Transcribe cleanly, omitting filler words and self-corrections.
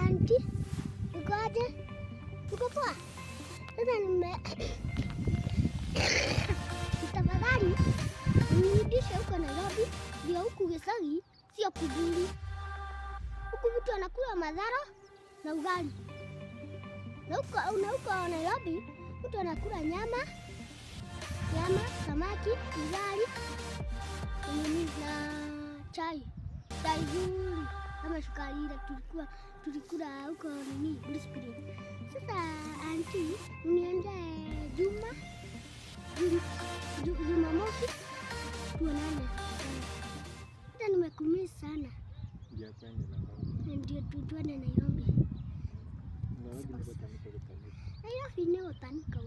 Auntie, ukoaje? Uko poa? Sasa tafadhali nirudishe huko Nairobi, ndio huku Gicagi sio kuzuri. Huku mtu anakula madhara na ugali. Na huko Nairobi mtu anakula nyama, samaki, ugali na chai nzuri kama sukari ile tulikula huko Brisbane. Sasa auntie, niende Jumamosi tuonane. Hata nimekumisi sana. Ndio tuende Nairobi. Nairobi ni utanika.